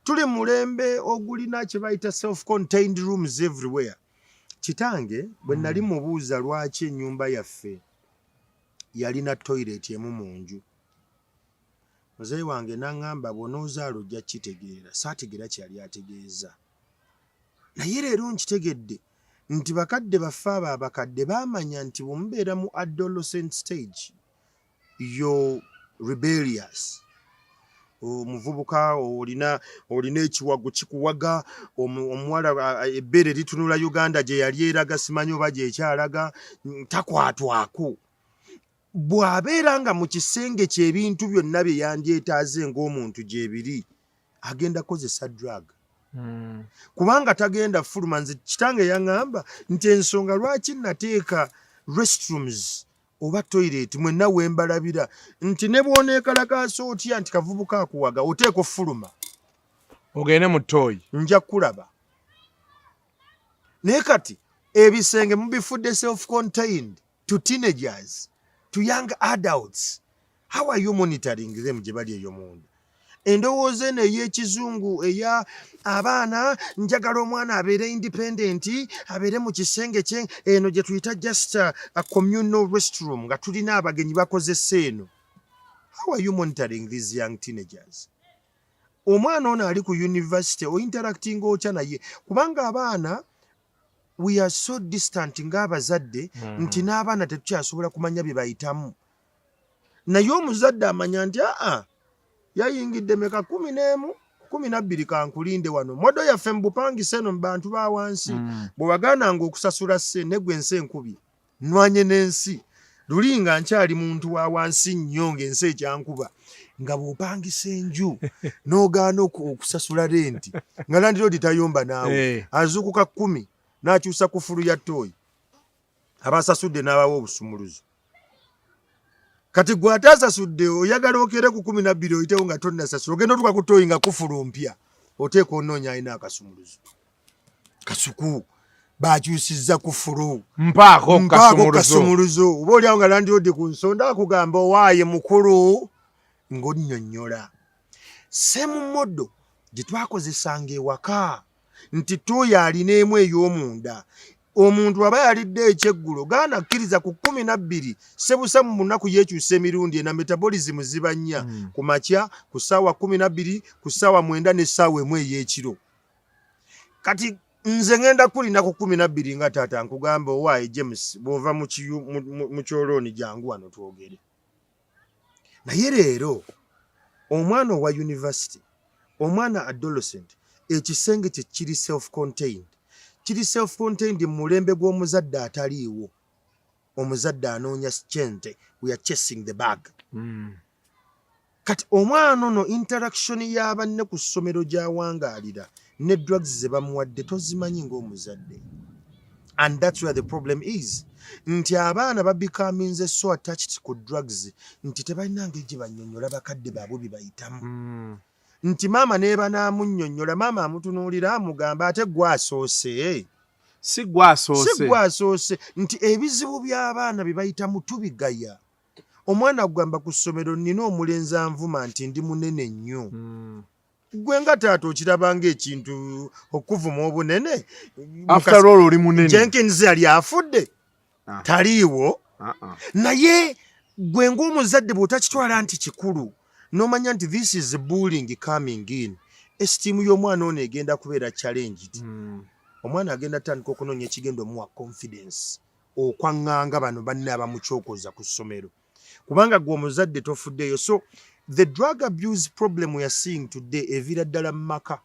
tuli mulembe ogulina kye bayita self-contained rooms everywhere. Kitange bwe nali mubuuza lwaki ennyumba yaffe yalina toilet emu mu nju, muzeeyi wange n'aŋŋamba bw'onoozaala ojja kitegeera. Saategeera kyali ategeeza, naye leero nkitegedde nti bakadde baffe abo abakadde baamanya nti bwemubeera mu adolescent stage yo rebellious, omuvubuka olina ekiwago kikuwaga, omuwala ebbeere litunula Uganda gye yali eraga, simanyi oba gyekyalaga, takwatwako. Bw'abeera nga mu kisenge ky'ebintu byonna bye yandyetaaze ng'omuntu gyebiri, agenda kozesa drug. Kubanga tagenda fuluma. Nze kitange yaŋŋamba nti ensonga lwaki nateeka restrooms oba toilet mwenna wembalabira nti ne bw'oneekalakaasa otya nti kavubuka akuwaga oteeka ofuluma ogende mu toyi, nja kulaba. Naye kati ebisenge mubifudde self-contained to teenagers, to young adults. How are you monitoring them gye bali eyo munda? Endowooza eno ey'ekizungu eya abaana njagala omwana abeere independent, abeere mu kisenge kye, eno gye tuyita just a communal restroom nga tulina abagenyi bakozesa eno. How are you monitoring these young teenagers? Omwana ono ali ku university o interacting otya naye, kubanga abaana we are so distant ng'abazadde nti n'abaana tetukyasobola kumanya bye bayitamu. Naye omuzadde amanya nti yayingidde meka 11, 12 kankulinde wano. Modo yaffe mu bupangisa eno mu bantu ba wansi. Bwe wagaananga okusasula neggwe ensi enkubi, nwanye n'ensi. Luli nga nkyali muntu wa wansi nnyo ng'ensi ekyankuba. Nga bw'opangisa enju n'ogaana okusasula renti nga landiroodi tayomba naawe, azuukuka 10 n'akyusa kufulu ya ttooyi, abasasudde n'abawa obusumuluzo. Kati gwe ataasasudde oyagala okere ku 12 oyitewo nga tonnasasula, ogenda otuuka ku ttooyi nga kufulu mpya, oteeka onoonya alina akasumuluzo. Kasuku baakyusizza kufulu, mpaako kasumuluzo. Oba oliawo nga landiroodi ku nsonda akugamba owaaye mukulu ng'onnyonnyola. Semu modo gye twakozesanga ewaka nti ttooyi alina emu ey'omunda. Omuntu aba yalidde ekyeggulo gaana kkiriza ku 12 sebusa mu lunaku yeekyusa emirundi na metabolism ziba nnya, ku makya, ku ssaawa 12, ku ssaawa 9 n'essaawa 1 ey'ekiro. Kati nze ngenda kulina ku 12 nga taata nkugamba owaaye James bw'ova mu kyolooni jangu wano twogere. Naye leero omwana owa university, omwana adolescent, ekisenge kye kiri self-contained. Kiri self-contained mu mulembe gw'omuzadde ataliiwo. Omuzadde anoonya ssente, we are chasing the bag. Kati omwana ono interaction y'abanne ku ssomero gy'awangaalira ne drugs ze bamuwadde tozimanyi ng'omuzadde. And that's where the problem is. Nti abaana babecoming so attached ku drugs nti tebalina ngeri gye bannyonnyola bakadde baabwe bye bayitamu. Nti maama neeba n'amunnyonnyola, maama amutunuulira amugamba ate gwasoose. Si gwasoose. Nti ebizibu by'abaana bye bayitamu tubigaya. Omwana agamba ku ssomero nnina omulenzi anvuma nti ndi munene nnyo. Gwe nga taata okirabanga ekintu okuvuma obunene. After all oli munene. Jenkins yali afudde. Taliiwo. Naye gwe ng'omuzadde bw'otakitwala nti kikulu, n'omanya nti this is bullying coming in, estiimu y'omwana ono egenda kubeera challenged. Omwana agenda tandika okunoonya ekigenda omuwa confidence okwaŋŋanga bano banne abamukyokoza ku ssomero, kubanga gwe omuzadde tofuddeeyo. So the drug abuse problem we are seeing today eviira ddala mu maka.